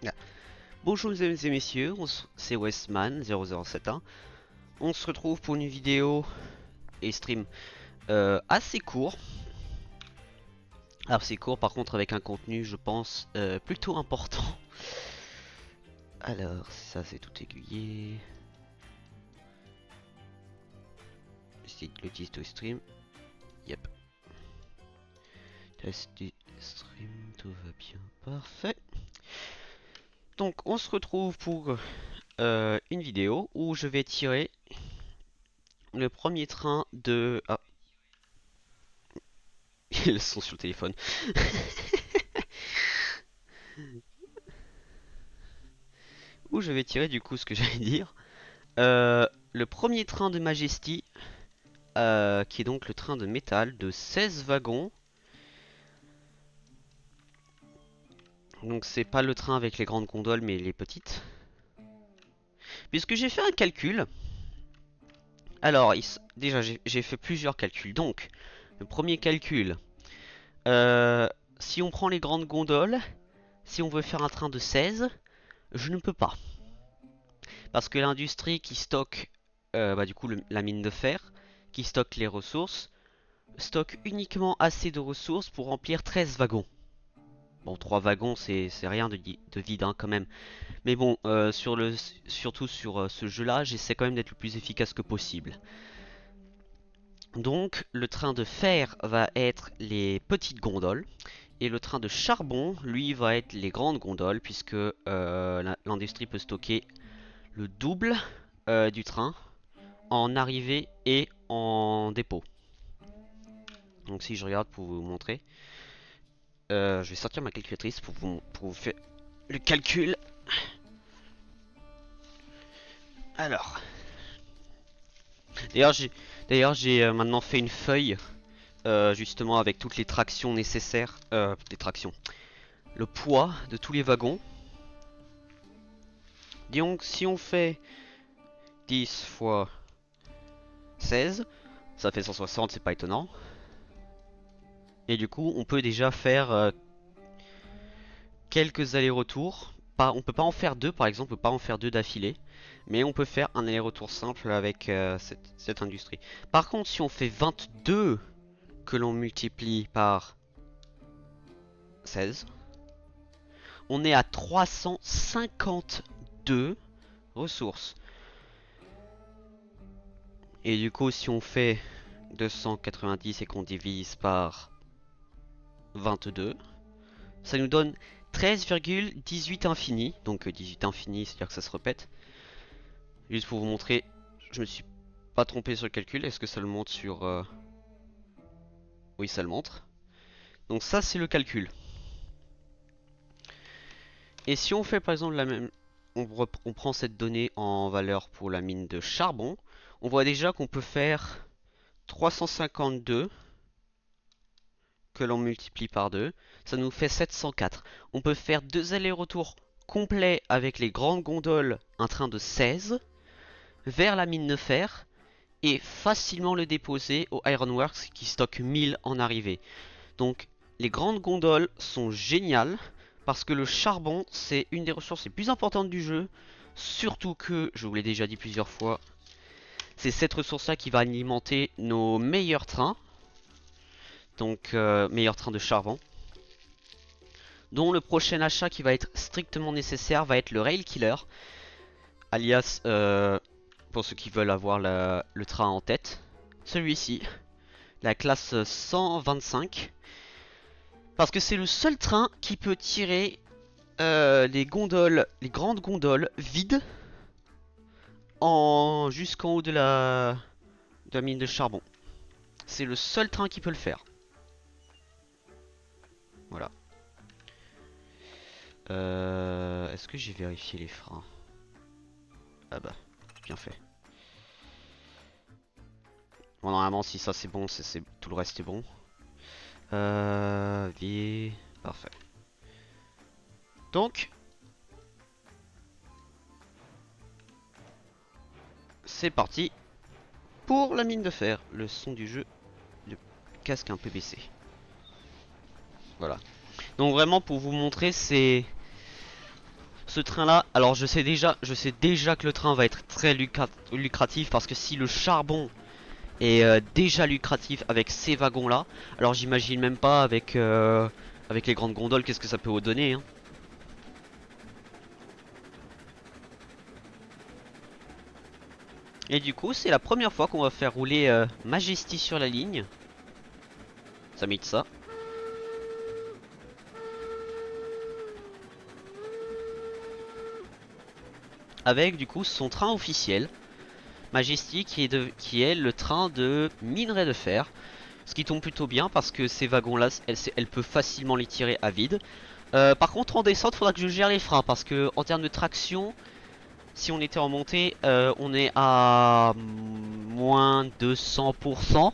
Ah. Bonjour mesdames et messieurs, c'est Westman0071. On se retrouve pour une vidéo et stream assez court. Assez court par contre avec un contenu je pense plutôt important. Alors ça c'est tout aiguillé. C'est le test stream. Yep. Test stream, tout va bien. Parfait. Donc on se retrouve pour une vidéo où je vais tirer le premier train de... Ah, ils sont sur le téléphone. Où je vais tirer du coup ce que j'allais dire. Le premier train de Majesty, qui est donc le train de métal de 16 wagons. Donc c'est pas le train avec les grandes gondoles mais les petites. Puisque j'ai fait un calcul. Alors déjà j'ai fait plusieurs calculs. Donc le premier calcul, si on prend les grandes gondoles, si on veut faire un train de 16, je ne peux pas. Parce que l'industrie qui stocke du coup la mine de fer, qui stocke les ressources, stocke uniquement assez de ressources pour remplir 13 wagons. Bon, 3 wagons, c'est rien de vide hein, quand même. Mais bon, surtout sur ce jeu-là, j'essaie quand même d'être le plus efficace que possible. Donc, le train de fer va être les petites gondoles. Et le train de charbon, lui, va être les grandes gondoles, puisque l'industrie peut stocker le double du train en arrivée et en dépôt. Donc si je regarde pour vous montrer, je vais sortir ma calculatrice pour vous faire le calcul. Alors, d'ailleurs j'ai maintenant fait une feuille justement avec toutes les tractions nécessaires, les tractions, le poids de tous les wagons. Donc si on fait 10 fois 16, ça fait 160, c'est pas étonnant. Et du coup, on peut déjà faire quelques allers-retours. On peut pas en faire deux, par exemple, on peut pas en faire deux d'affilée. Mais on peut faire un aller-retour simple avec cette industrie. Par contre, si on fait 22 que l'on multiplie par 16, on est à 352 ressources. Et du coup, si on fait 290 et qu'on divise par 22, ça nous donne 13,18 infini. Donc 18 infini, c'est-à-dire que ça se répète. Juste pour vous montrer, je me suis pas trompé sur le calcul. Est-ce que ça le montre sur... Oui, ça le montre. Donc ça, c'est le calcul. Et si on fait par exemple la même... On prend cette donnée en valeur pour la mine de charbon. On voit déjà qu'on peut faire 352 que l'on multiplie par 2. Ça nous fait 704. On peut faire deux allers-retours complets avec les grandes gondoles, un train de 16, vers la mine de fer. Et facilement le déposer au Ironworks qui stocke 1000 en arrivée. Donc les grandes gondoles sont géniales parce que le charbon c'est une des ressources les plus importantes du jeu. Surtout que, je vous l'ai déjà dit plusieurs fois, c'est cette ressource là qui va alimenter nos meilleurs trains. Donc meilleurs trains de charbon. Dont le prochain achat qui va être strictement nécessaire va être le Rail Killer. Alias, pour ceux qui veulent avoir le train en tête, celui-ci. La classe 125. Parce que c'est le seul train qui peut tirer les grandes gondoles vides jusqu'en haut de la mine de charbon. C'est le seul train qui peut le faire. Voilà. Est-ce que j'ai vérifié les freins? Ah bah, bien fait. Bon, normalement, si ça c'est bon, tout le reste est bon. Parfait. Donc, c'est parti pour la mine de fer. Le son du jeu, le casque un peu baissé. Voilà. Donc vraiment pour vous montrer, c'est ce train-là, alors je sais déjà que le train va être très lucratif parce que si le charbon est déjà lucratif avec ces wagons-là, alors j'imagine même pas avec les grandes gondoles qu'est-ce que ça peut vous donner, hein. Et du coup, c'est la première fois qu'on va faire rouler Majesty sur la ligne. Ça m'étonne ça. Avec du coup son train officiel, Majesty, qui est le train de minerai de fer. Ce qui tombe plutôt bien parce que ces wagons-là, elle peut facilement les tirer à vide. Par contre, en descente, faudra que je gère les freins parce que en termes de traction, si on était en montée, on est à moins 200%.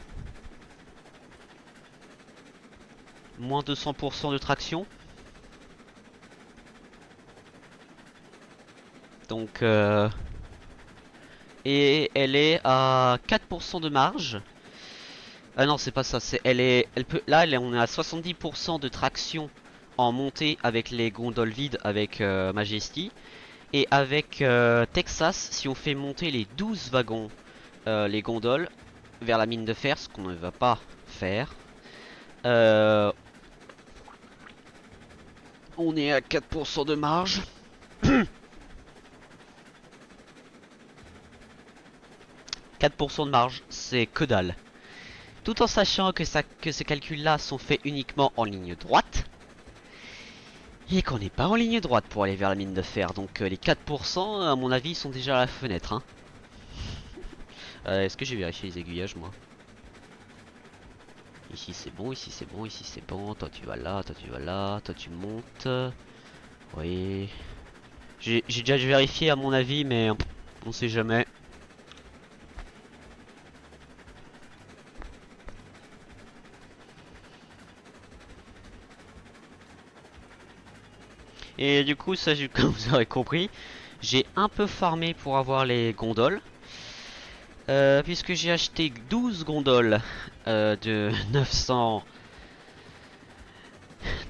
Moins 200% de traction. Donc, et elle est à 4% de marge. Ah non, c'est pas ça. On est à 70% de traction en montée avec les gondoles vides avec Majesty. Et avec Texas, si on fait monter les 12 wagons, les gondoles, vers la mine de fer, ce qu'on ne va pas faire, on est à 4% de marge. 4% de marge, c'est que dalle. Tout en sachant que ces calculs-là sont faits uniquement en ligne droite. Et qu'on n'est pas en ligne droite pour aller vers la mine de fer. Donc les 4%, à mon avis, sont déjà à la fenêtre, hein. Est-ce que j'ai vérifié les aiguillages, moi? Ici c'est bon, ici c'est bon, ici c'est bon. Toi tu vas là, toi tu vas là, toi tu montes. Oui. J'ai déjà vérifié à mon avis, mais on sait jamais. Et du coup, ça, comme vous aurez compris, j'ai un peu farmé pour avoir les gondoles. Puisque j'ai acheté 12 gondoles de 900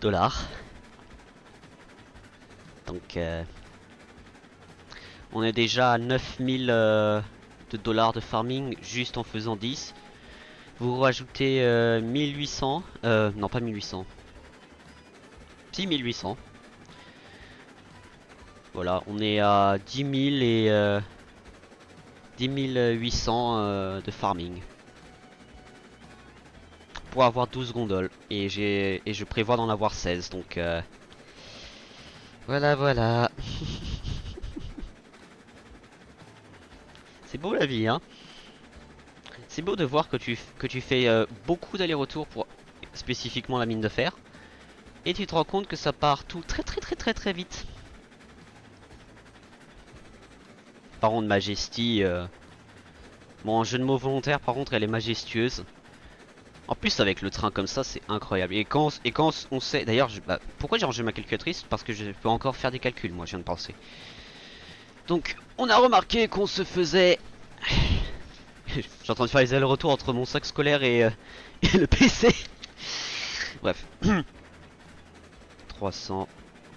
dollars. Donc on est déjà à 9000 de dollars de farming juste en faisant 10. Vous rajoutez 1800, non pas 1800, si 1800. Voilà, on est à 10 000 et 10 800 de farming pour avoir 12 gondoles et je prévois d'en avoir 16, donc voilà voilà. C'est beau la vie, hein. C'est beau de voir que tu fais beaucoup d'allers-retours pour spécifiquement la mine de fer et tu te rends compte que ça part tout très vite. Par contre Majesty, bon, jeu de mots volontaire, par contre elle est majestueuse. En plus avec le train comme ça c'est incroyable. Et quand on sait, d'ailleurs pourquoi j'ai rangé ma calculatrice? Parce que je peux encore faire des calculs, moi je viens de penser. Donc on a remarqué qu'on se faisait... J'ai en train de faire les allers-retours entre mon sac scolaire et le PC. Bref. 300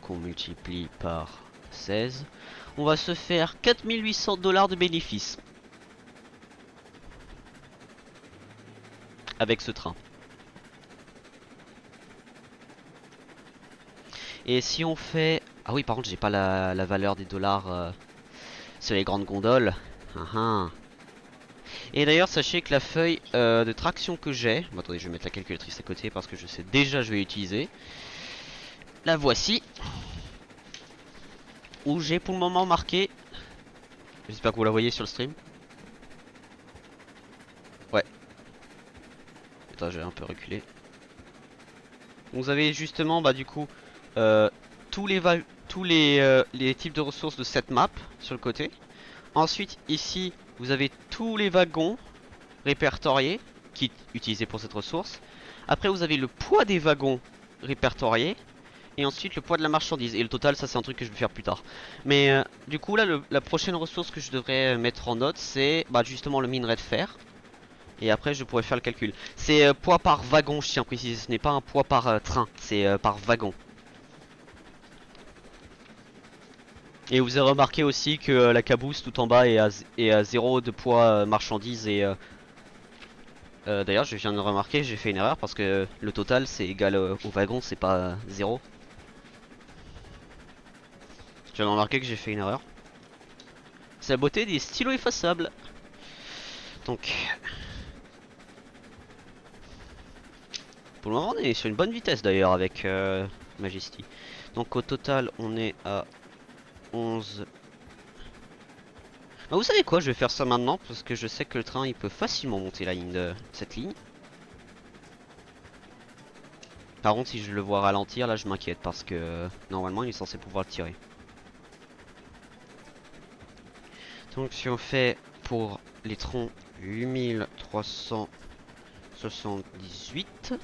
qu'on multiplie par 16. On va se faire 4800 dollars de bénéfices. Avec ce train. Et si on fait... Ah oui, par contre j'ai pas la valeur des dollars sur les grandes gondoles. Et d'ailleurs sachez que la feuille de traction que j'ai... Bon, attendez, je vais mettre la calculatrice à côté parce que je sais déjà je vais l'utiliser. La voici. Où j'ai pour le moment marqué... J'espère que vous la voyez sur le stream. Ouais. Attends, j'ai un peu reculé. Vous avez justement, bah du coup, tous les types de ressources de cette map sur le côté. Ensuite, ici, vous avez tous les wagons répertoriés qui utilisés pour cette ressource. Après, vous avez le poids des wagons répertoriés. Et ensuite, le poids de la marchandise. Et le total, ça c'est un truc que je vais faire plus tard. Mais du coup, là, la prochaine ressource que je devrais mettre en note, c'est bah, justement le minerai de fer. Et après, je pourrais faire le calcul. C'est poids par wagon, je tiens à préciser. Ce n'est pas un poids par train, c'est par wagon. Et vous avez remarqué aussi que la caboose tout en bas est à 0 de poids marchandises et d'ailleurs je viens de remarquer, j'ai fait une erreur parce que le total c'est égal au wagon, c'est pas 0. Je viens de remarquer que j'ai fait une erreur. C'est la beauté des stylos effaçables. Donc pour le moment on est sur une bonne vitesse d'ailleurs avec Majesty. Donc au total on est à 11. Ah, vous savez quoi, je vais faire ça maintenant parce que je sais que le train il peut facilement monter la ligne de cette ligne. Par contre si je le vois ralentir là je m'inquiète parce que normalement il est censé pouvoir le tirer. Donc si on fait pour les troncs 8378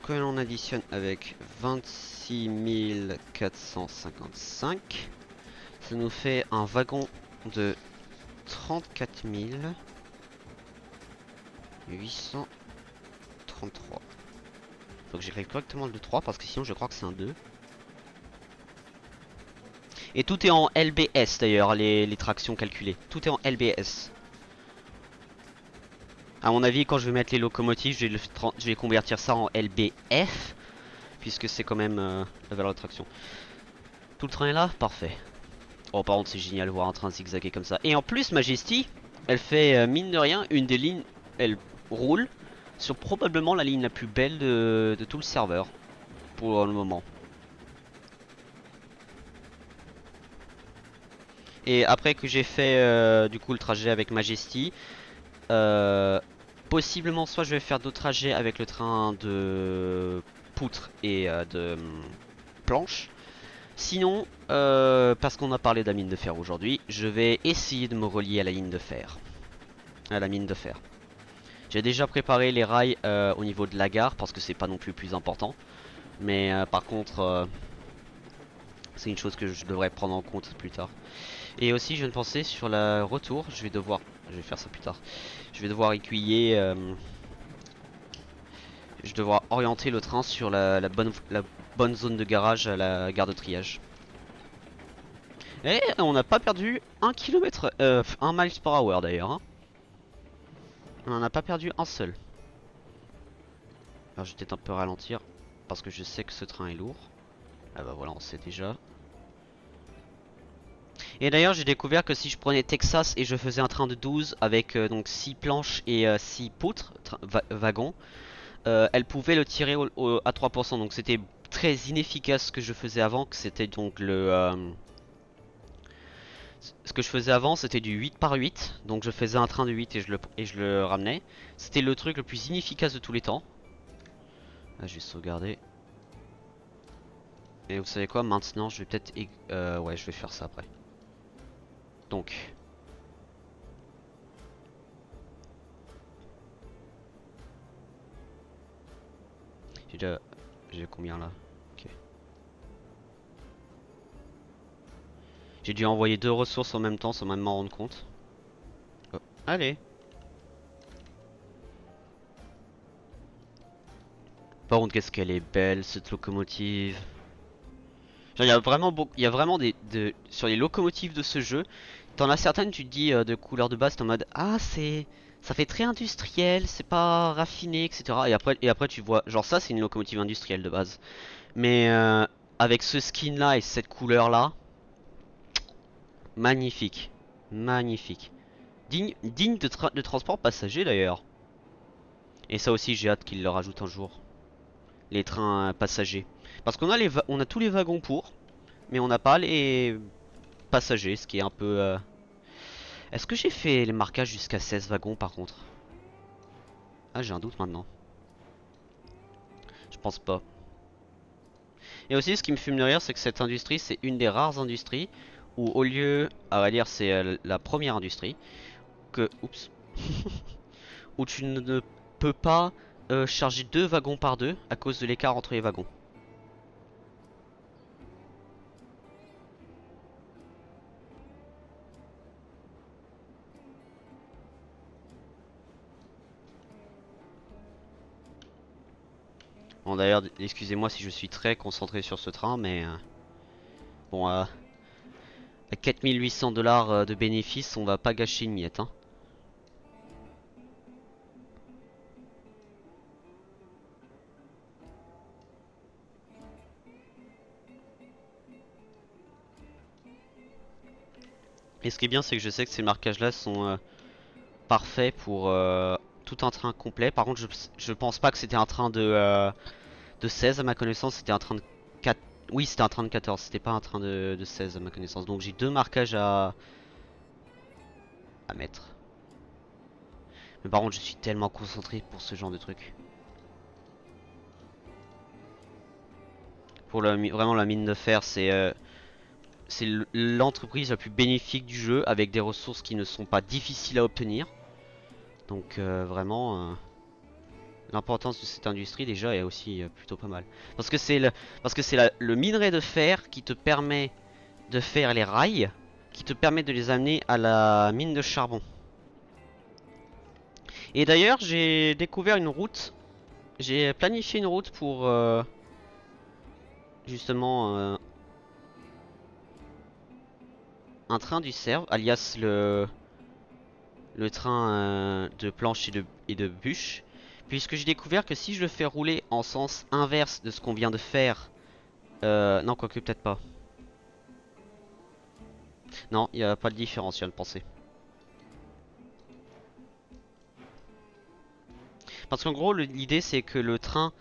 que l'on additionne avec 26455, ça nous fait un wagon de 34 833. Donc j'écris correctement le 3 parce que sinon je crois que c'est un 2. Et tout est en LBS d'ailleurs, les tractions calculées. Tout est en LBS. À mon avis, quand je vais mettre les locomotives, je vais convertir ça en LBF. Puisque c'est quand même la valeur de traction. Tout le train est là? Parfait. Oh, par contre, c'est génial de voir un train zigzaguer comme ça. Et en plus, Majesty, elle fait, mine de rien, une des lignes. Elle roule sur probablement la ligne la plus belle de tout le serveur. Pour le moment. Et après que j'ai fait du coup le trajet avec Majesty, euh, possiblement soit je vais faire d'autres trajets avec le train de poutre et de planche. Sinon, parce qu'on a parlé de la mine de fer aujourd'hui, je vais essayer de me relier à la ligne de fer. À la mine de fer. J'ai déjà préparé les rails au niveau de la gare parce que c'est pas non plus plus important. Mais par contre, c'est une chose que je devrais prendre en compte plus tard. Et aussi, je viens de penser sur la retour, je vais faire ça plus tard. Je vais devoir aiguiller, je vais devoir orienter le train sur la bonne zone de garage à la gare de triage. Et on n'a pas perdu 1 km, 1 miles par hour d'ailleurs. Hein. On n'en a pas perdu un seul. Alors je vais peut-être un peu ralentir parce que je sais que ce train est lourd. Ah bah voilà, on sait déjà. Et d'ailleurs j'ai découvert que si je prenais Texas et je faisais un train de 12 avec donc 6 planches et 6 poutres, wagons, elle pouvait le tirer à 3%. Donc c'était très inefficace ce que je faisais avant, que c'était donc ce que je faisais avant c'était du 8 par 8. Donc je faisais un train de 8 et je le ramenais. C'était le truc le plus inefficace de tous les temps. Là je vais sauvegarder. Et vous savez quoi, maintenant je vais peut-être... ouais, je vais faire ça après. Donc... J'ai déjà... J'ai combien là? Ok. J'ai dû envoyer deux ressources en même temps sans même m'en rendre compte. Oh. Allez. Par contre, qu'est-ce qu'elle est belle cette locomotive. Genre, il y a vraiment beaucoup, il y a vraiment sur les locomotives de ce jeu, t'en as certaines, tu te dis de couleur de base, t'es en mode ah ça fait très industriel, c'est pas raffiné, etc. Et après tu vois, genre ça c'est une locomotive industrielle de base, mais avec ce skin là et cette couleur là, magnifique, magnifique, digne de transport passager d'ailleurs. Et ça aussi j'ai hâte qu'ils le rajoutent un jour, les trains passagers, parce qu'on a on a tous les wagons pour, mais on n'a pas les passagers, ce qui est un peu... Est-ce que j'ai fait les marquages jusqu'à 16 wagons par contre? Ah, j'ai un doute maintenant. Je pense pas. Et aussi, ce qui me fume de rire, c'est que cette industrie, c'est une des rares industries où au lieu, à vrai dire, c'est la première industrie, que... Oups. où tu ne peux pas charger deux wagons par deux à cause de l'écart entre les wagons. Bon d'ailleurs, excusez-moi si je suis très concentré sur ce train, mais bon, À 4800 $ de bénéfices, on va pas gâcher une miette, hein. Et ce qui est bien, c'est que je sais que ces marquages-là sont parfaits pour tout un train complet. Par contre, je pense pas que c'était un train de 16 à ma connaissance, c'était un train de 4. Oui, c'était un train de 14, c'était pas un train de 16 à ma connaissance. Donc j'ai deux marquages à mettre. Mais par contre, je suis tellement concentré pour ce genre de truc. Pour vraiment la mine de fer, c'est l'entreprise la plus bénéfique du jeu avec des ressources qui ne sont pas difficiles à obtenir. Donc vraiment, l'importance de cette industrie déjà est aussi plutôt pas mal. Parce que c'est le minerai de fer qui te permet de faire les rails, qui te permet de les amener à la mine de charbon. Et d'ailleurs, j'ai découvert une route. J'ai planifié une route pour justement un train du Cerf, alias le train de planche et de bûche. Puisque j'ai découvert que si je le fais rouler en sens inverse de ce qu'on vient de faire, non, quoique peut-être pas. Non, il n'y a pas de différence, je viens de penser. Parce qu'en gros, l'idée c'est que le train.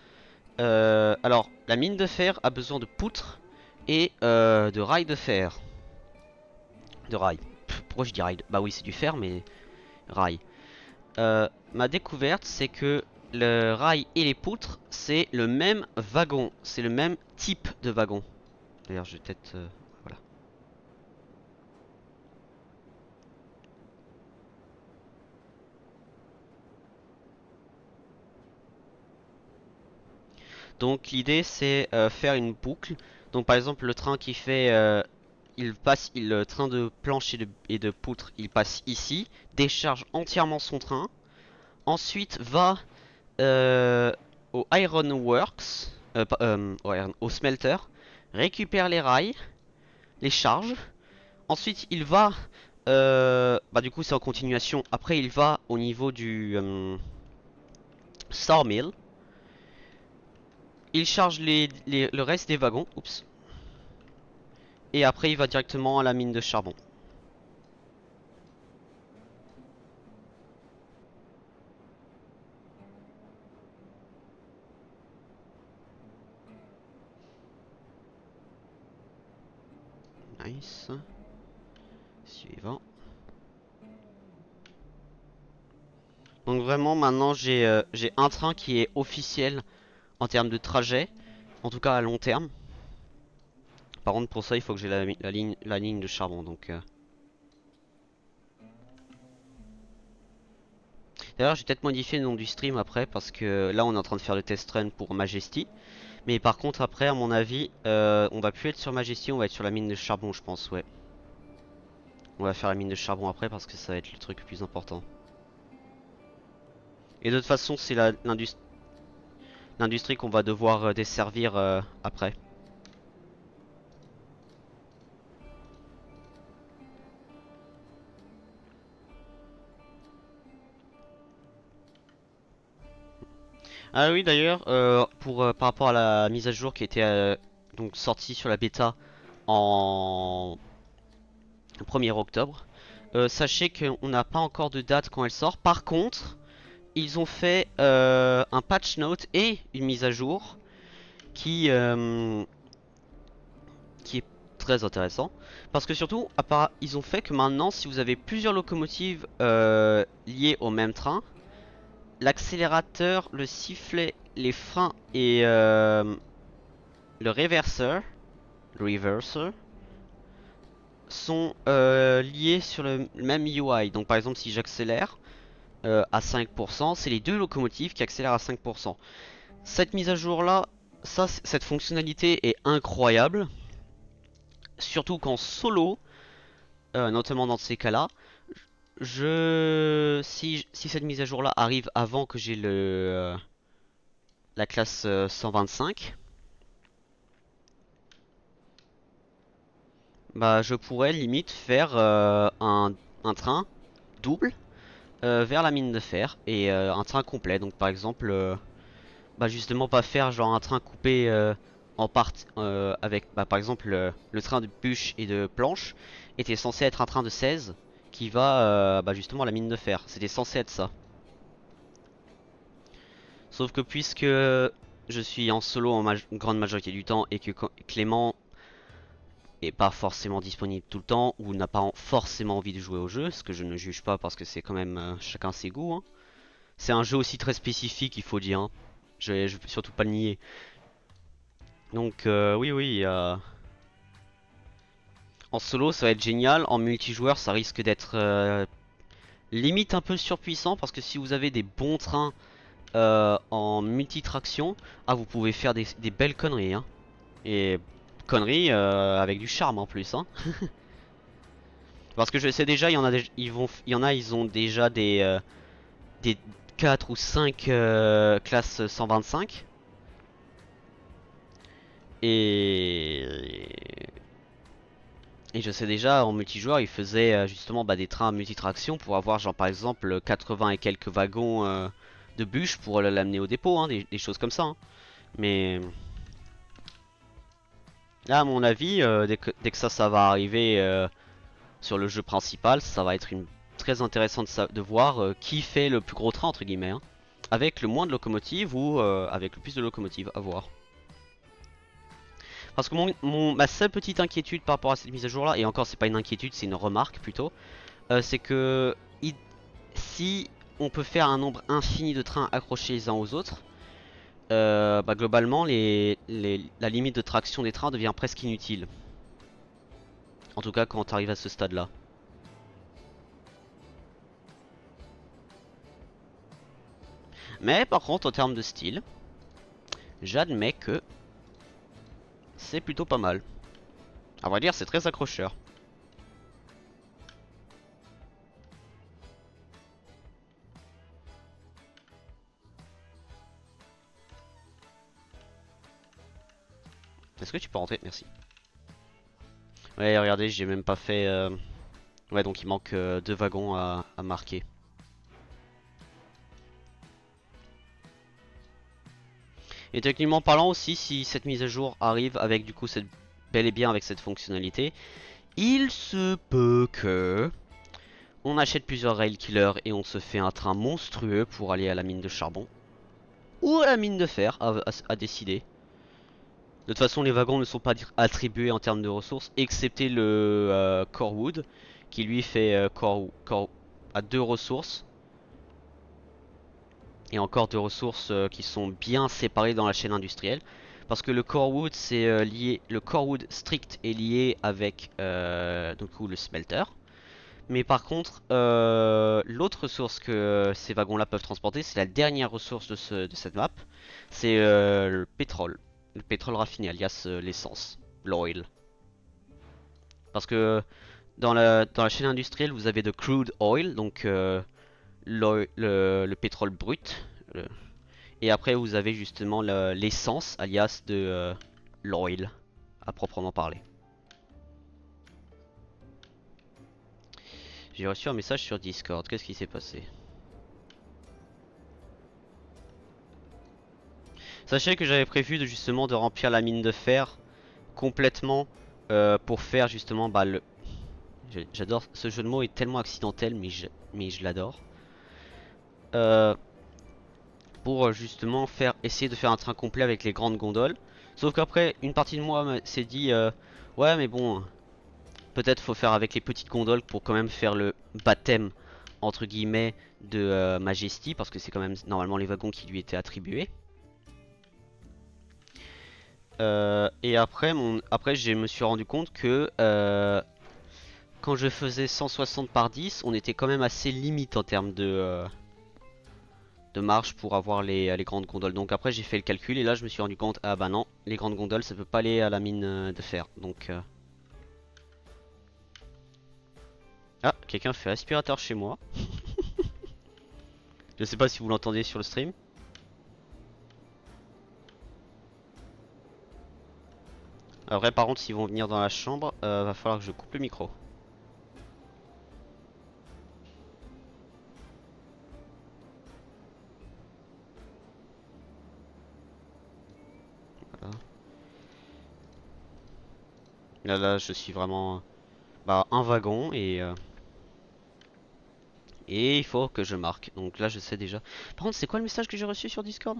Alors, la mine de fer a besoin de poutres et de rails de fer. De rails. Pourquoi je dis rails? Bah oui, c'est du fer, mais rails. Ma découverte, c'est que le rail et les poutres, c'est le même wagon. C'est le même type de wagon. D'ailleurs, je vais peut-être. Voilà. Donc, l'idée, c'est faire une boucle. Donc, par exemple, le train qui fait. Le train de planche et de poutre, il passe ici, décharge entièrement son train. Ensuite, va euh, au Iron Works, au smelter, récupère les rails, les charge. Ensuite, il va, bah du coup c'est en continuation. Après, il va au niveau du sawmill. Il charge le reste des wagons. Oups. Et après, il va directement à la mine de charbon. Nice. Suivant. Donc vraiment, maintenant, j'ai un train qui est officiel en termes de trajet. En tout cas, à long terme. Par contre, pour ça, il faut que j'ai la ligne de charbon. Donc, d'ailleurs, j'ai peut-être modifié le nom du stream après parce que là, on est en train de faire le test run pour Majesty. Mais par contre, après, à mon avis, on va plus être sur Majesty, on va être sur la mine de charbon, je pense, ouais. On va faire la mine de charbon après parce que ça va être le truc le plus important. Et de toute façon, c'est l'industrie qu'on va devoir desservir après. Ah oui, d'ailleurs, par rapport à la mise à jour qui était donc sortie sur la bêta en 1er octobre, sachez qu'on n'a pas encore de date quand elle sort. Par contre, ils ont fait un patch note et une mise à jour qui, euh, qui est très intéressant. Parce que surtout, ils ont fait que maintenant, si vous avez plusieurs locomotives liées au même train, l'accélérateur, le sifflet, les freins et le reverser sont liés sur le même UI. Donc par exemple, si j'accélère à 5%, c'est les deux locomotives qui accélèrent à 5%. Cette mise à jour là, cette fonctionnalité est incroyable. Surtout qu'en solo, notamment dans ces cas-là, si cette mise à jour là arrive avant que j'ai la classe 125, bah je pourrais limite faire un train double vers la mine de fer et un train complet. Donc par exemple, bah justement pas faire genre un train coupé en partie avec bah, par exemple le train de bûche et de planche était censé être un train de 16 qui va bah, justement à la mine de fer. C'était censé être ça. Sauf que puisque je suis en solo en grande majorité du temps et que Clément est pas forcément disponible tout le temps ou n'a pas forcément envie de jouer au jeu, ce que je ne juge pas parce que c'est quand même chacun ses goûts, hein. C'est un jeu aussi très spécifique, il faut dire, hein. Je peux surtout pas le nier. Donc oui oui, en solo ça va être génial, en multijoueur ça risque d'être limite un peu surpuissant parce que si vous avez des bons trains en multitraction, ah vous pouvez faire des belles conneries, hein. Et conneries avec du charme en plus, hein. Parce que je sais déjà, il y en a ils ont déjà des 4 ou 5 classes 125. Et et je sais déjà en multijoueur, ils faisaient justement bah, des trains à multitraction pour avoir genre par exemple 80 et quelques wagons de bûches pour l'amener au dépôt, hein, des choses comme ça, hein. Mais là, à mon avis, dès que ça va arriver sur le jeu principal, ça va être très intéressant de voir qui fait le plus gros train entre guillemets, hein. Avec le moins de locomotives ou avec le plus de locomotives, à voir. Parce que ma seule petite inquiétude par rapport à cette mise à jour là, et encore c'est pas une inquiétude, c'est une remarque plutôt, c'est que si on peut faire un nombre infini de trains accrochés les uns aux autres, bah globalement la limite de traction des trains devient presque inutile. En tout cas quand tu arrives à ce stade là. Mais par contre en termes de style, j'admets que c'est plutôt pas mal. À vrai dire c'est très accrocheur. Est-ce que tu peux rentrer? Merci. Ouais regardez j'ai même pas fait... Ouais donc il manque 2 wagons à marquer. Et techniquement parlant aussi, si cette mise à jour arrive avec du coup bel et bien avec cette fonctionnalité, il se peut que on achète plusieurs rail killers et on se fait un train monstrueux pour aller à la mine de charbon ou à la mine de fer à décider. De toute façon, les wagons ne sont pas attribués en termes de ressources, excepté le core wood qui lui fait à 2 ressources. Et encore 2 ressources qui sont bien séparées dans la chaîne industrielle. Parce que le core wood c'est lié, le core wood strict est lié avec du coup le smelter. Mais par contre, l'autre ressource que ces wagons-là peuvent transporter, c'est la dernière ressource de cette map, c'est le pétrole. Le pétrole raffiné, alias l'essence, l'oil. Parce que dans la chaîne industrielle, vous avez de crude oil, donc le pétrole brut. Et après, vous avez justement l'essence, alias de l'oil, à proprement parler. J'ai reçu un message sur Discord, qu'est-ce qui s'est passé? Sachez que j'avais prévu justement de remplir la mine de fer complètement pour faire justement bah, j'adore ce jeu de mots est tellement accidentel mais je l'adore. Euh, pour justement essayer de faire un train complet avec les grandes gondoles. Sauf qu'après une partie de moi s'est dit ouais mais bon peut-être faut faire avec les petites gondoles pour quand même faire le baptême entre guillemets de Majesty parce que c'est quand même normalement les wagons qui lui étaient attribués. Et après je me suis rendu compte que quand je faisais 160 par 10, on était quand même assez limite en termes de marge pour avoir les grandes gondoles. Donc après j'ai fait le calcul et là je me suis rendu compte, ah bah non, les grandes gondoles ça peut pas aller à la mine de fer. Donc ah, quelqu'un fait aspirateur chez moi. Je sais pas si vous l'entendez sur le stream. Après, par contre, s'ils vont venir dans la chambre, va falloir que je coupe le micro. Voilà. Là, je suis vraiment un wagon et il faut que je marque. Donc là, je sais déjà. Par contre, c'est quoi le message que j'ai reçu sur Discord?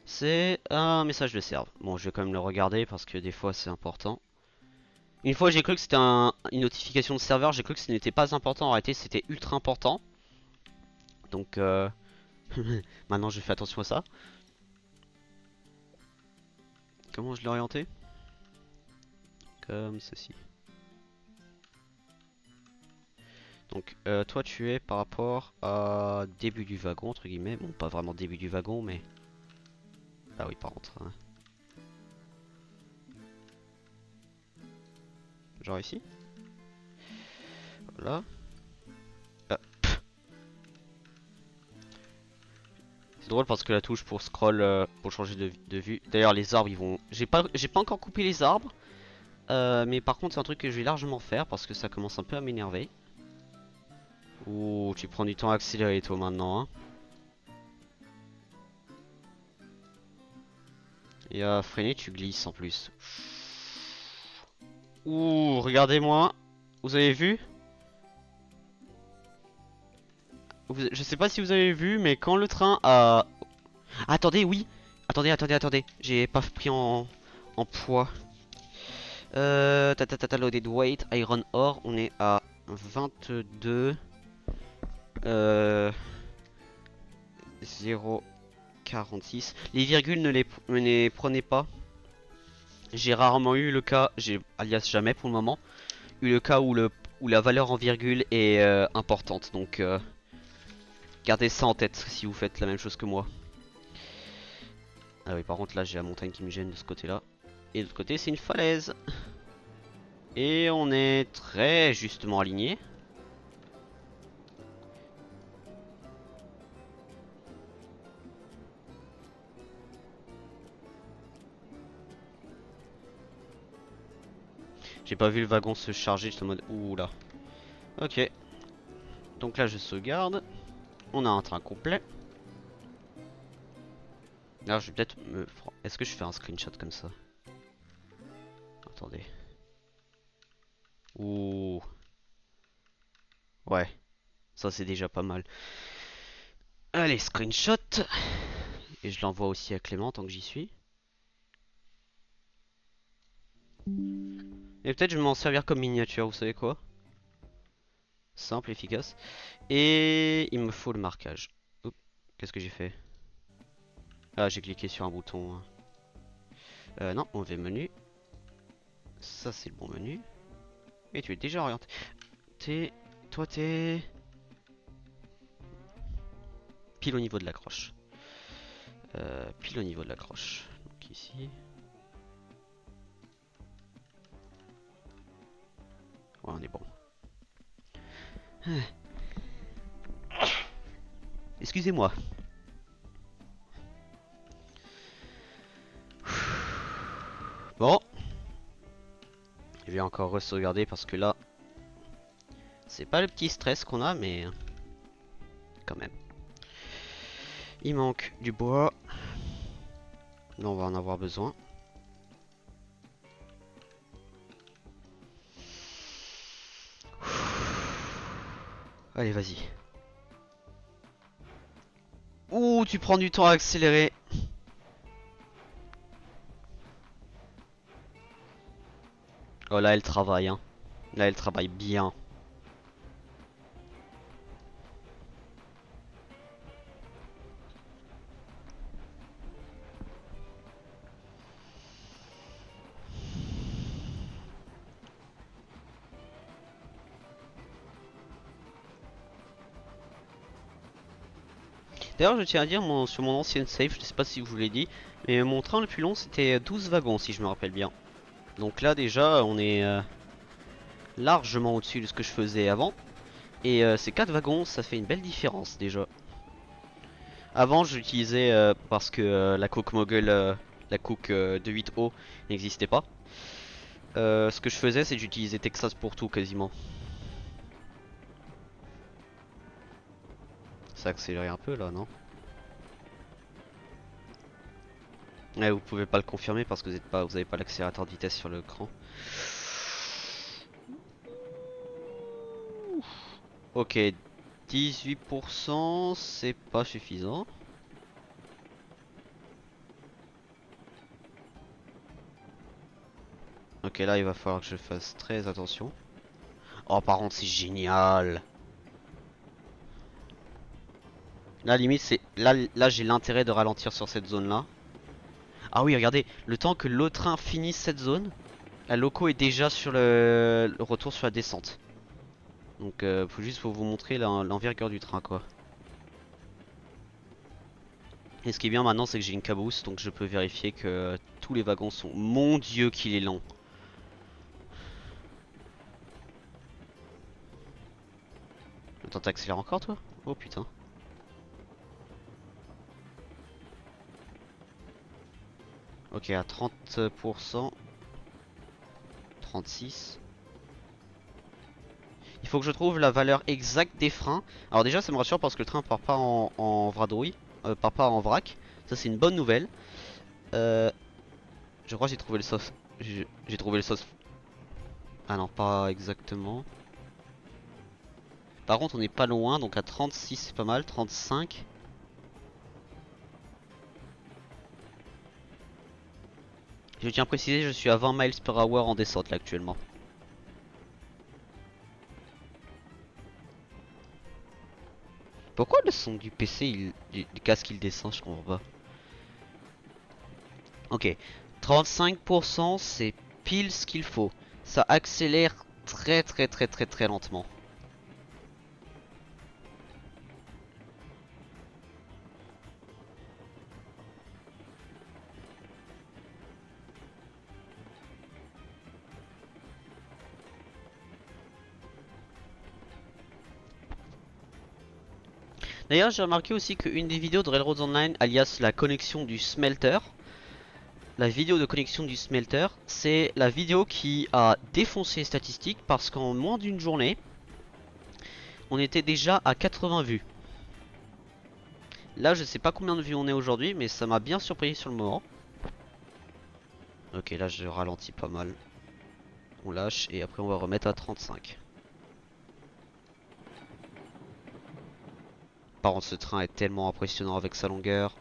C'est un message de serve. Bon, je vais quand même le regarder parce que des fois, c'est important. Une fois, j'ai cru que c'était une notification de serveur. J'ai cru que ce n'était pas important. En réalité, c'était ultra important. Donc, maintenant, je fais attention à ça. Comment je l'ai orienté? Comme ceci. Donc toi tu es par rapport à début du wagon entre guillemets, bon pas vraiment début du wagon mais... Ah oui par contre, hein. Genre ici. Voilà. Ah, c'est drôle parce que la touche pour scroll, pour changer de vue. D'ailleurs les arbres ils vont... J'ai pas encore coupé les arbres. Mais par contre c'est un truc que je vais largement faire parce que ça commence un peu à m'énerver. Ouh tu prends du temps à accélérer toi maintenant hein. Et à freiner tu glisses en plus. Ouh regardez-moi. Vous avez vu? Je sais pas si vous avez vu, mais quand le train a... Attendez, oui. Attendez. J'ai pas pris en poids. Loaded weight, iron ore, on est à 22. 0,46. Les virgules ne les prenez pas. J'ai rarement eu le cas, alias jamais pour le moment, eu le cas où la valeur en virgule est importante. Donc gardez ça en tête si vous faites la même chose que moi. Ah oui, par contre là j'ai la montagne qui me gêne de ce côté-là. Et de l'autre côté c'est une falaise. Et on est très justement aligné. J'ai pas vu le wagon se charger, j'étais en mode ouh là. Ok. Donc là je sauvegarde. On a un train complet. Alors je vais peut-être me... Est-ce que je fais un screenshot comme ça? Attendez. Ouh. Ouais. Ça c'est déjà pas mal. Allez, screenshot. Et je l'envoie aussi à Clément tant que j'y suis. Et peut-être je vais m'en servir comme miniature, vous savez quoi? Simple, efficace. Et il me faut le marquage. Oups, qu'est-ce que j'ai fait? Ah, j'ai cliqué sur un bouton. Non, mauvais menu. Ça, c'est le bon menu. Et tu es déjà orienté. Toi, t'es... Pile au niveau de la croche. Pile au niveau de la croche. Donc ici. Ouais, on est bon. Excusez-moi. Bon. Je vais encore re-sauvegarder parce que là... C'est pas le petit stress qu'on a, mais... Quand même. Il manque du bois. Là, on va en avoir besoin. Allez, vas-y. Ouh, tu prends du temps à accélérer. Oh, là, elle travaille, hein. Là, elle travaille bien. D'ailleurs, je tiens à dire, sur mon ancienne save, je sais pas si je vous l'ai dit, mais mon train le plus long, c'était 12 wagons, si je me rappelle bien. Donc là, déjà, on est largement au-dessus de ce que je faisais avant. Et ces 4 wagons, ça fait une belle différence, déjà. Avant, j'utilisais, parce que la Coke Mogul La cook de 8O n'existait pas. Ce que je faisais, c'est que j'utilisais Texas pour tout quasiment. Ça a accéléré un peu là, non? Ouais, vous pouvez pas le confirmer parce que vous avez pas l'accélérateur de vitesse sur l'écran. Ok, 18%, c'est pas suffisant. Ok, là il va falloir que je fasse très attention. Oh, par contre, c'est génial. Là, limite, c'est là j'ai l'intérêt de ralentir sur cette zone-là. Ah oui, regardez, le temps que l'autre train finisse cette zone, la loco est déjà sur le retour sur la descente. Donc, faut juste vous montrer l'envergure du train, quoi. Et ce qui est bien maintenant, c'est que j'ai une caboose, donc je peux vérifier que tous les wagons sont. Mon Dieu, qu'il est long. Attends, t'accélères encore, toi? Oh putain. Ok, à 30%. 36. Il faut que je trouve la valeur exacte des freins. Alors déjà ça me rassure parce que le train part pas en vadrouille, part pas en vrac. Ça c'est une bonne nouvelle. Euh, je crois que j'ai trouvé le sauce. J'ai trouvé le sauce. Ah non, pas exactement. Par contre on n'est pas loin, donc à 36 c'est pas mal, 35. Je tiens à préciser, je suis à 20 miles per hour en descente là actuellement. Pourquoi le son du PC, du casque il descend, je comprends pas. Ok, 35% c'est pile ce qu'il faut. Ça accélère très lentement. D'ailleurs, j'ai remarqué aussi qu'une des vidéos de Railroads Online, alias la connexion du smelter, la vidéo de connexion du smelter, c'est la vidéo qui a défoncé les statistiques parce qu'en moins d'une journée, on était déjà à 80 vues. Là, je sais pas combien de vues on est aujourd'hui, mais ça m'a bien surpris sur le moment. Ok, là je ralentis pas mal. On lâche et après on va remettre à 35. Par contre, ce train est tellement impressionnant avec sa longueur.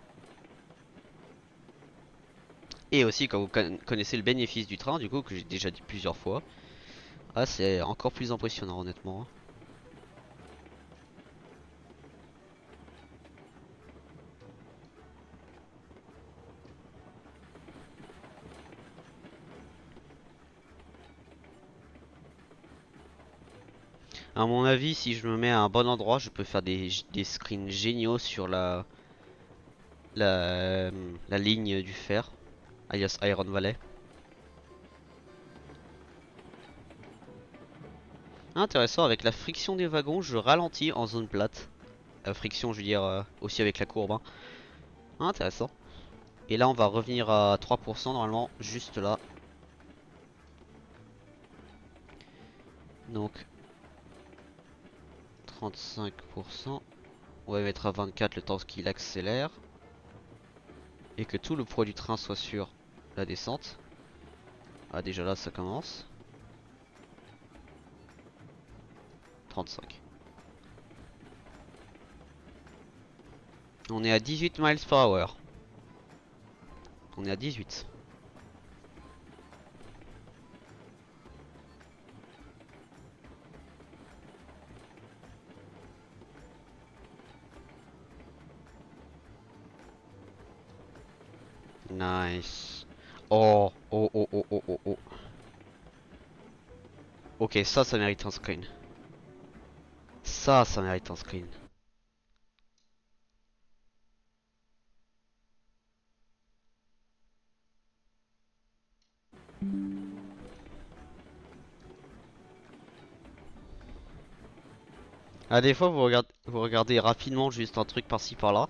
Et aussi, quand vous connaissez le bénéfice du train, du coup, que j'ai déjà dit plusieurs fois, ah, c'est encore plus impressionnant, honnêtement. À mon avis, si je me mets à un bon endroit, je peux faire des screens géniaux sur la, la ligne du fer, alias Iron Valley. Intéressant, avec la friction des wagons, je ralentis en zone plate. La friction, je veux dire, aussi avec la courbe, hein. Intéressant. Et là, on va revenir à 3% normalement, juste là. Donc, 35%. On va mettre à 24 le temps qu'il accélère. Et que tout le poids du train soit sur la descente. Ah, déjà là, ça commence. 35. On est à 18 miles per hour. On est à 18. Nice. Oh, oh, oh, oh, oh, oh, oh. Ok, ça mérite un screen. Ça mérite un screen. Ah, des fois, vous regardez rapidement juste un truc par-ci par-là.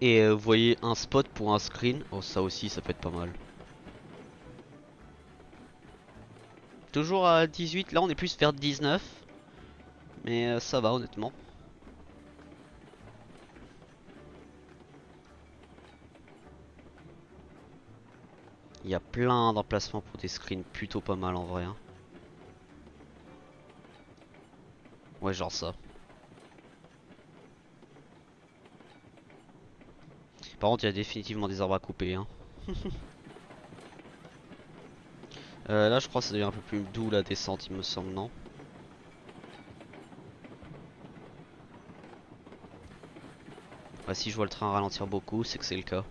Et vous voyez un spot pour un screen. Oh, ça aussi, ça peut être pas mal. Toujours à 18, là on est plus vers 19. Mais ça va honnêtement. Il y a plein d'emplacements pour des screens plutôt pas mal en vrai, hein. Ouais, genre ça. Par contre, il y a définitivement des arbres à couper, hein. Là, je crois que ça devient un peu plus doux la descente, il me semble, non? Ouais, si je vois le train ralentir beaucoup, c'est que c'est le cas.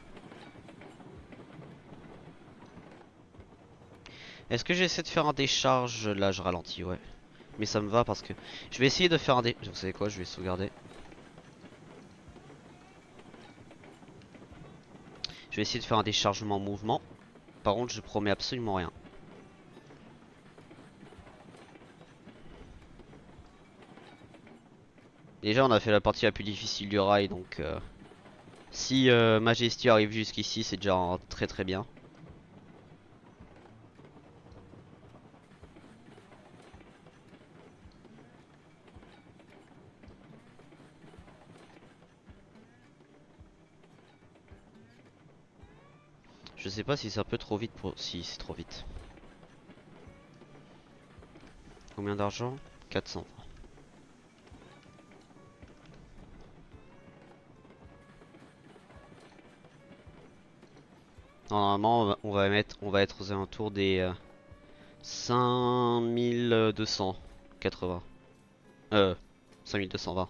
Est-ce que j'essaie de faire un décharge? Là, je ralentis, ouais. Mais ça me va parce que je vais essayer de faire un dé... Vous savez quoi? Je vais sauvegarder. Je vais essayer de faire un déchargement en mouvement. Par contre, je promets absolument rien. Déjà, on a fait la partie la plus difficile du rail, donc si Majesty arrive jusqu'ici, c'est déjà très très bien. Je sais pas si c'est un peu trop vite pour... Si, c'est trop vite. Combien d'argent? 400. Normalement, on va être aux alentours des 5280. Euh, 5220.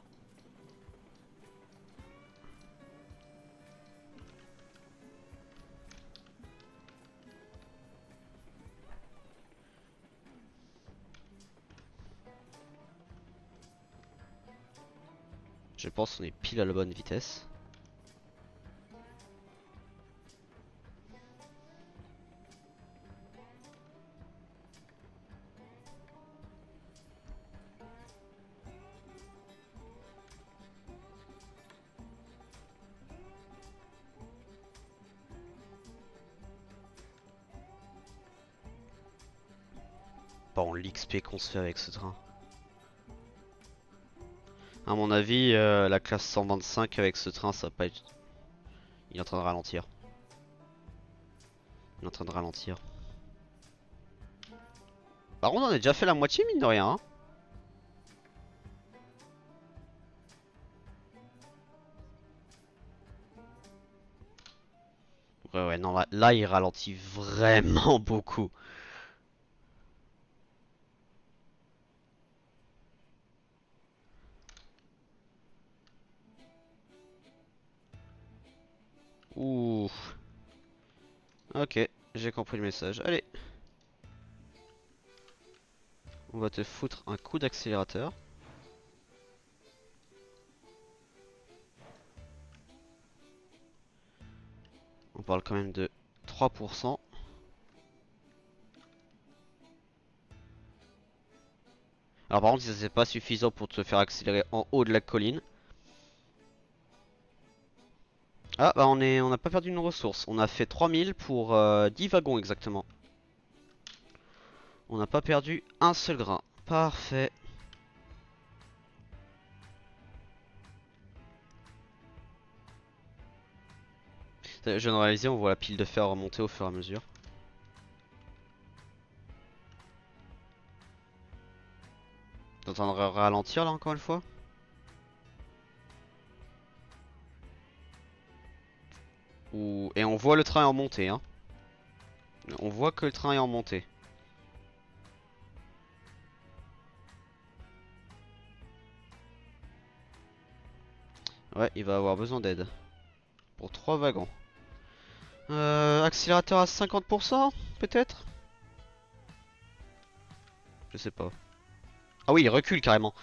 Je pense qu'on est pile à la bonne vitesse. Bon, l'XP qu'on se fait avec ce train. À mon avis, la classe 125 avec ce train, ça va pas être... Il est en train de ralentir. Il est en train de ralentir. Par contre, on a déjà fait la moitié, mine de rien, hein. Ouais, ouais, non, là, il ralentit vraiment beaucoup. Ouh. Ok, j'ai compris le message. Allez, on va te foutre un coup d'accélérateur. On parle quand même de 3%. Alors par contre, si c'est pas suffisant pour te faire accélérer en haut de la colline. Ah bah on n'a pas perdu une ressource. On a fait 3000 pour 10 wagons exactement. On n'a pas perdu un seul grain. Parfait. Je viens de réaliser, on voit la pile de fer remonter au fur et à mesure. T'es en train de ralentir là encore une fois? Et on voit le train en montée, hein. On voit que le train est en montée. Ouais, il va avoir besoin d'aide. Pour 3 wagons. Accélérateur à 50% peut-être? Je sais pas. Ah oui, il recule carrément.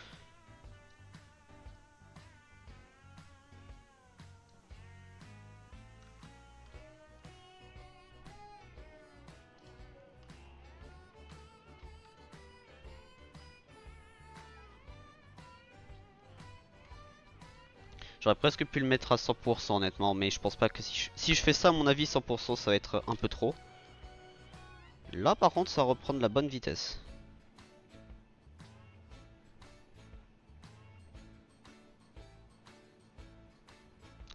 J'aurais presque pu le mettre à 100% honnêtement, mais je pense pas que si je fais ça, à mon avis 100% ça va être un peu trop. Là par contre ça reprend de la bonne vitesse.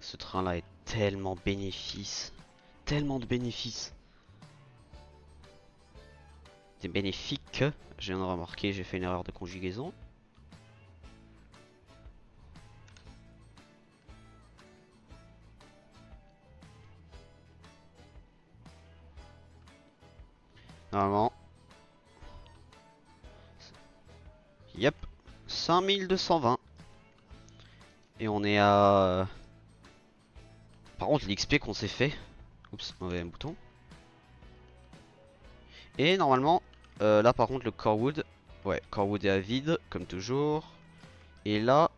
Ce train là est tellement bénéfice. Tellement de bénéfices. Des bénéfiques. Je viens de remarquer, j'ai fait une erreur de conjugaison. Normalement. Yep. 5220. Et on est à... Par contre l'XP qu'on s'est fait. Oups, mauvais bouton. Et normalement, là par contre le Corewood. Ouais, Corewood est à vide, comme toujours. Et là...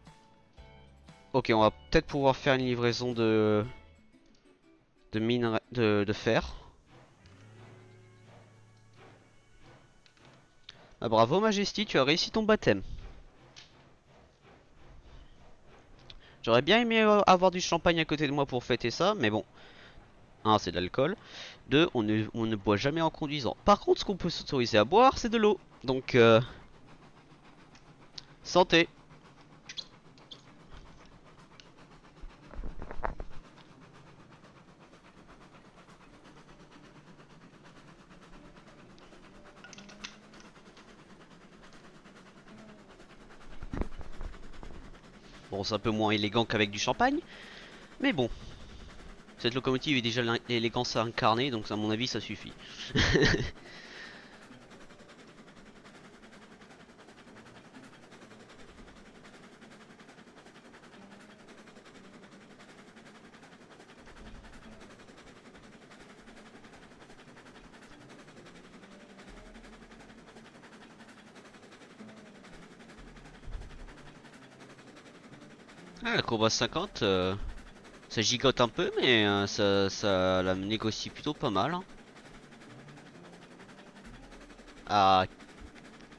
Ok, on va peut-être pouvoir faire une livraison de... de fer. Ah, bravo Majesty, tu as réussi ton baptême. J'aurais bien aimé avoir du champagne à côté de moi pour fêter ça, mais bon. Un, c'est de l'alcool. Deux, on ne boit jamais en conduisant. Par contre, ce qu'on peut s'autoriser à boire, c'est de l'eau. Donc, santé. Bon, c'est un peu moins élégant qu'avec du champagne, mais bon. Cette locomotive est déjà l'élégance incarnée, donc à mon avis, ça suffit. Ah, la courbe à 50, ça gigote un peu, mais ça la négocie plutôt pas mal, hein. À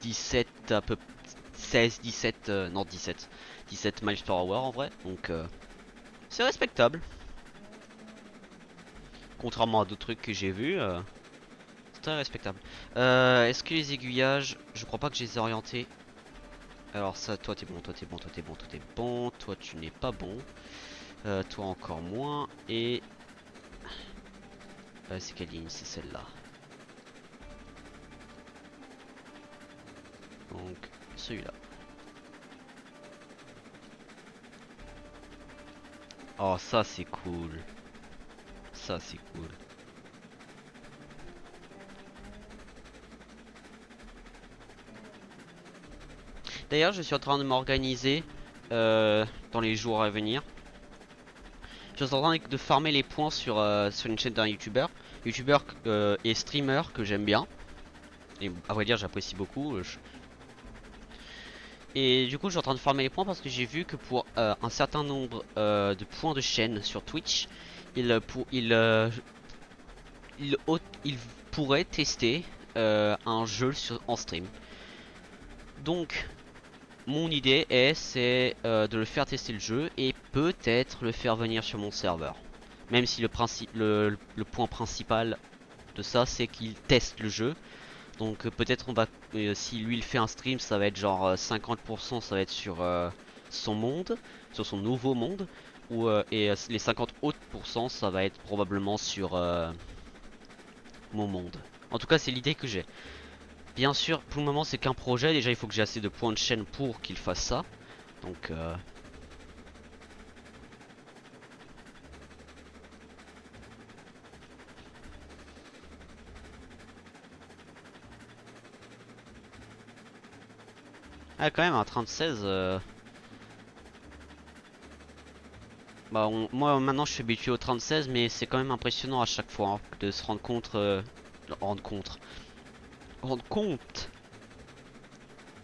17, à peu 16, 17, non 17. 17 miles per hour en vrai, donc c'est respectable. Contrairement à d'autres trucs que j'ai vus, c'est très respectable. Est-ce que les aiguillages, je crois pas que je les ai orientés. Alors ça, toi t'es bon, toi t'es bon, toi t'es bon, toi t'es bon, toi tu n'es pas bon. Toi encore moins, et... c'est quelle ligne? C'est celle-là. Donc, celui-là. Oh, ça c'est cool. Ça c'est cool. D'ailleurs, je suis en train de m'organiser dans les jours à venir. Je suis en train de farmer les points sur une chaîne d'un youtubeur et streamer que j'aime bien. Et à vrai dire, j'apprécie beaucoup. Et du coup, je suis en train de farmer les points parce que j'ai vu que pour un certain nombre de points de chaîne sur Twitch, il pourrait tester un jeu en stream. Donc, mon idée c'est de le faire tester le jeu et peut-être le faire venir sur mon serveur. Même si le point principal de ça, c'est qu'il teste le jeu. Donc peut-être on va, si lui il fait un stream, ça va être genre 50%, ça va être sur son monde, sur son nouveau monde, et les 50 autres pourcents, ça va être probablement sur mon monde. En tout cas, c'est l'idée que j'ai. Bien sûr, pour le moment, c'est qu'un projet. Déjà, il faut que j'ai assez de points de chaîne pour qu'il fasse ça. Donc, ah, quand même, un train de 16. Bah, moi maintenant je suis habitué au 36, mais c'est quand même impressionnant à chaque fois hein, de se rendre compte, rendre compte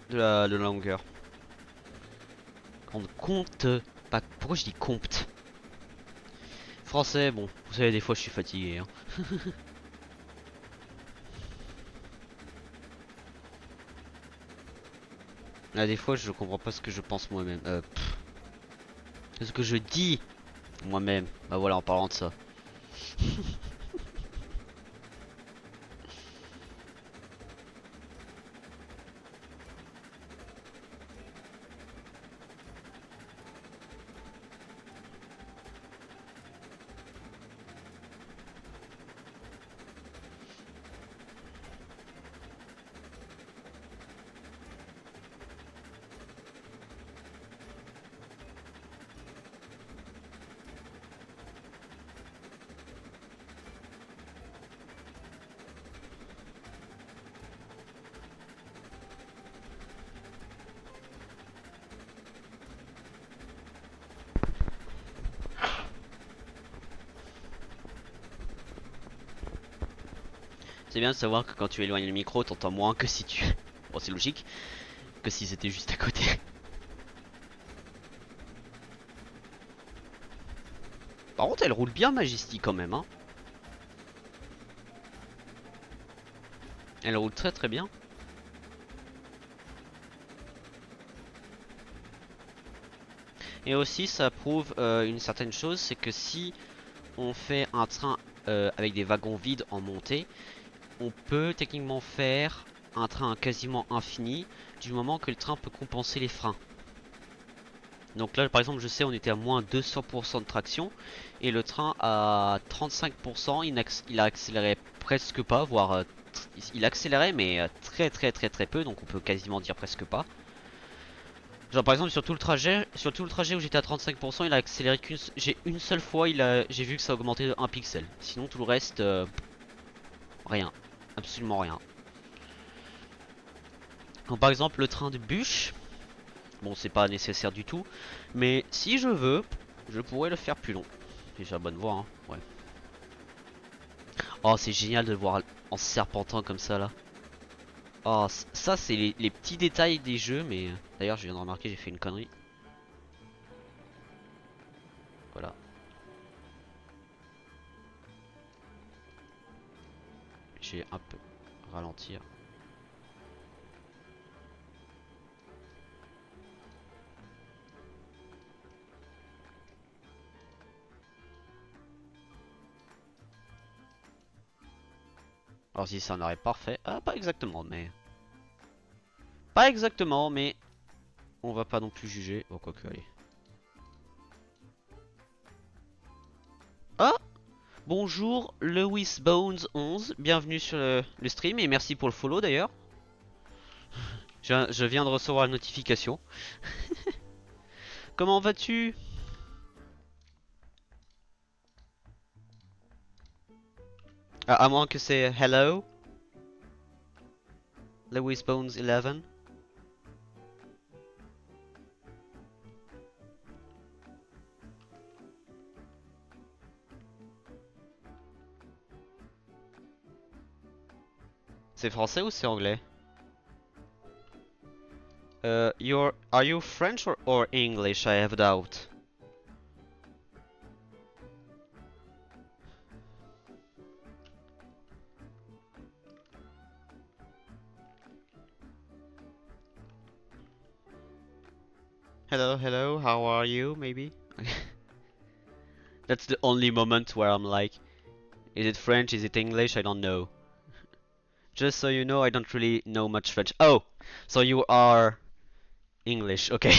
de la longueur. Rendre compte, pas, pourquoi je dis compte? Français, bon, vous savez des fois je suis fatigué. Hein. Là, des fois je comprends pas ce que je pense moi-même. C'est ce que je dis moi-même. Bah voilà, en parlant de ça. C'est bien de savoir que quand tu éloignes le micro, t'entends moins que si tu... Bon, c'est logique, que si c'était juste à côté. Par contre, elle roule bien Majesty quand même, hein. Elle roule très très bien. Et aussi, ça prouve une certaine chose, c'est que si on fait un train avec des wagons vides en montée, on peut techniquement faire un train quasiment infini du moment que le train peut compenser les freins. Donc là par exemple je sais on était à moins 200% de traction et le train à 35% il a accéléré presque pas, voire il accélérait mais très très très très peu, donc on peut quasiment dire presque pas. Genre par exemple sur tout le trajet où j'étais à 35% il a accéléré j'ai une seule fois j'ai vu que ça augmentait de 1 pixel. Sinon tout le reste rien, absolument rien. Donc par exemple le train de bûche, bon c'est pas nécessaire du tout, mais si je veux, je pourrais le faire plus long. Déjà bonne voie hein, ouais. Oh c'est génial de le voir en serpentant comme ça là. Oh ça c'est les petits détails des jeux, mais d'ailleurs je viens de remarquer j'ai fait une connerie. Voilà. J'ai un peu ralentir. Alors si c'est un arrêt parfait, ah pas exactement mais... Pas exactement mais... On va pas non plus juger, oh quoique allez. Oh bonjour Lewis Bones 11, bienvenue sur le stream et merci pour le follow d'ailleurs. Je viens de recevoir la notification. Comment vas-tu? Ah, à moins que c'est hello Lewis Bones 11. C'est français ou c'est anglais? Are you French or English? I have a doubt. Hello, how are you? Maybe? That's the only moment where I'm like, is it French? Is it English? I don't know. Just so you know, I don't really know much French. Oh, so you are English, okay.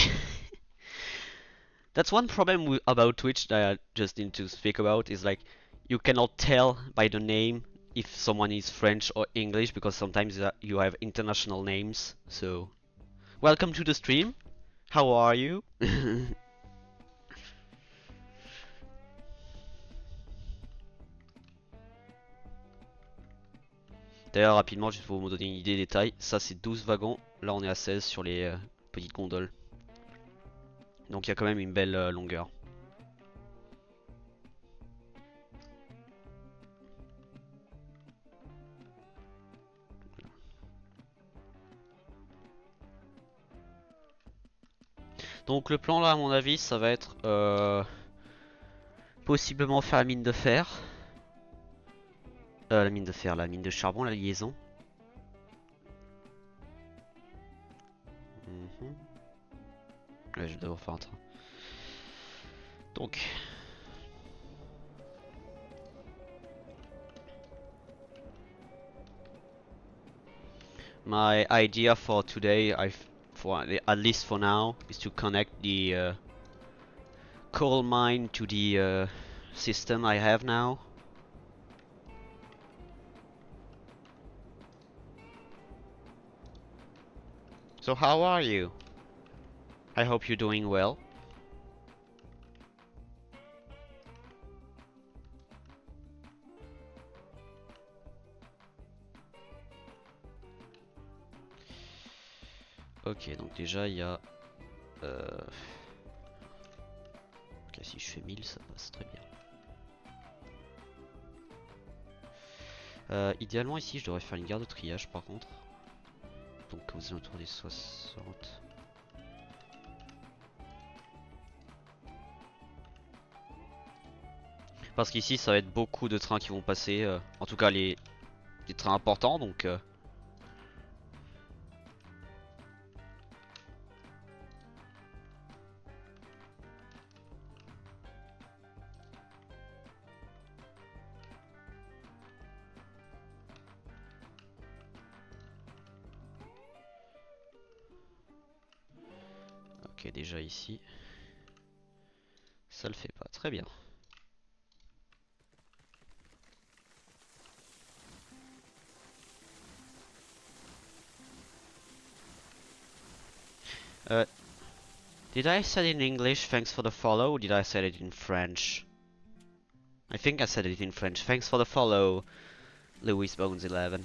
That's one problem about Twitch that I just need to speak about is like you cannot tell by the name if someone is French or English because sometimes you have international names. So, welcome to the stream. How are you? D'ailleurs, rapidement, juste pour vous donner une idée des tailles, ça c'est 12 wagons, là on est à 16 sur les petites gondoles. Donc il y a quand même une belle longueur. Donc le plan là à mon avis ça va être possiblement faire la mine de fer. La mine de fer, la mine de charbon, la liaison. Ouais, je vais devoir faire un train. Donc, my idea for today, for at least for now, is to connect the coal mine to the system I have now. So how are you? I hope you're doing well. Ok, donc déjà il y a... Ok, si je fais 1000, ça passe très bien. Idéalement ici je devrais faire une gare de triage par contre. Donc aux alentours des 60. Parce qu'ici ça va être beaucoup de trains qui vont passer. En tout cas les trains importants donc... Ok, déjà ici, ça le fait pas. Très bien. Uh, did I say it in English, thanks for the follow, or did I say it in French? I think I said it in French. Thanks for the follow, Louis Bones 11.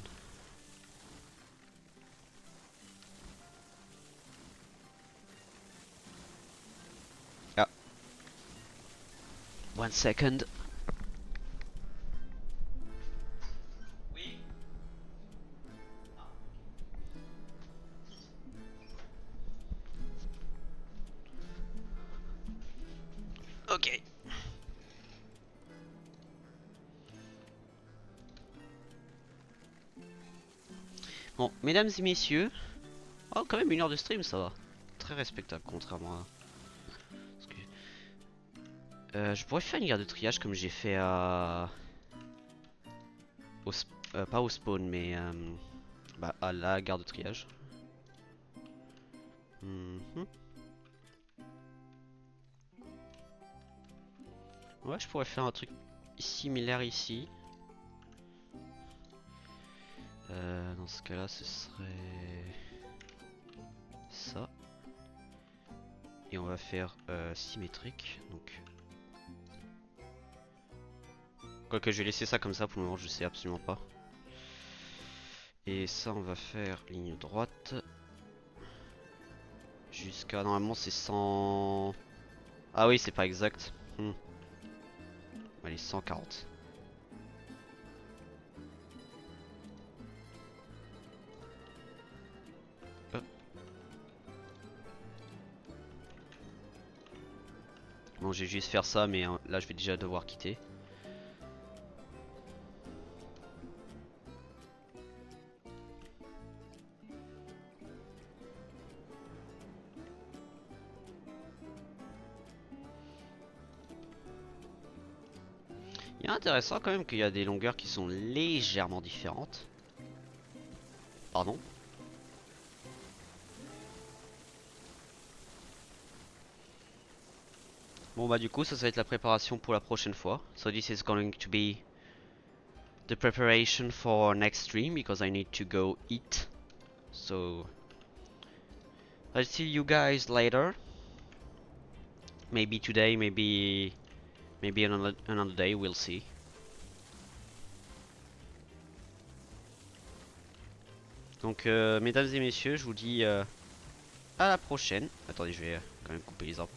Yeah. 1 second. Ok. Bon, mesdames et messieurs. Oh, quand même 1 heure de stream, ça va. Très respectable, contrairement à... Parce que... je pourrais faire une gare de triage comme j'ai fait à... pas au spawn, mais... bah, à la gare de triage. Mhm. Ouais, je pourrais faire un truc similaire ici. Dans ce cas-là, ce serait... ça. Et on va faire symétrique. Donc... Quoique je vais laisser ça comme ça pour le moment, je sais absolument pas. Et ça, on va faire ligne droite. Jusqu'à... Normalement, c'est 100... Ah oui, c'est pas exact. Allez, 140. Hop. Bon, j'ai juste faire ça, mais là, je vais déjà devoir quitter. Il est intéressant quand même qu'il y a des longueurs qui sont légèrement différentes. Pardon. Bon bah du coup ça va être la préparation pour la prochaine fois. So this is going to be the preparation for next stream because I need to go eat. So I'll see you guys later. Maybe today, maybe another day, we'll see. Donc mesdames et messieurs, je vous dis à la prochaine. Attendez, je vais quand même couper les arbres.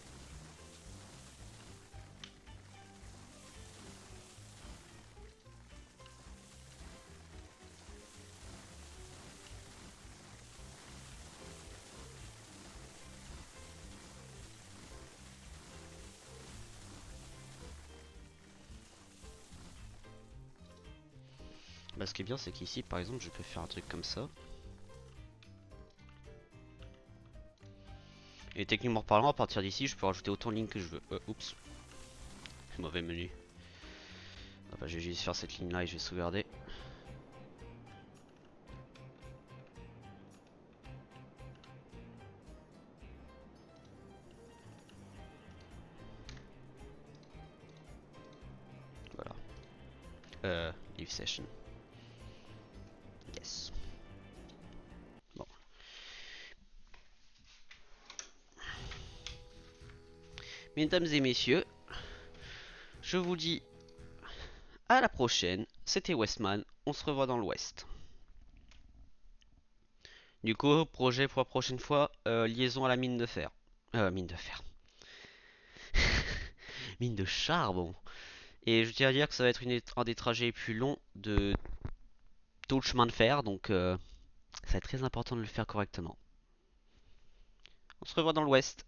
Bah, ce qui est bien, c'est qu'ici, par exemple, je peux faire un truc comme ça. Et techniquement parlant, à partir d'ici, je peux rajouter autant de lignes que je veux. Oups. Mauvais menu. Ah bah, je vais juste faire cette ligne là et je vais sauvegarder. Voilà. Leave session. Yes. Bon. Mesdames et messieurs, je vous dis à la prochaine. C'était Westman. On se revoit dans l'Ouest. Du coup, projet pour la prochaine fois, liaison à la mine de fer. Mine de fer. Mine de charbon. Et je tiens à dire que ça va être un des trajets les plus longs de tout le chemin de fer, donc ça va être très important de le faire correctement. On se revoit dans l'Ouest.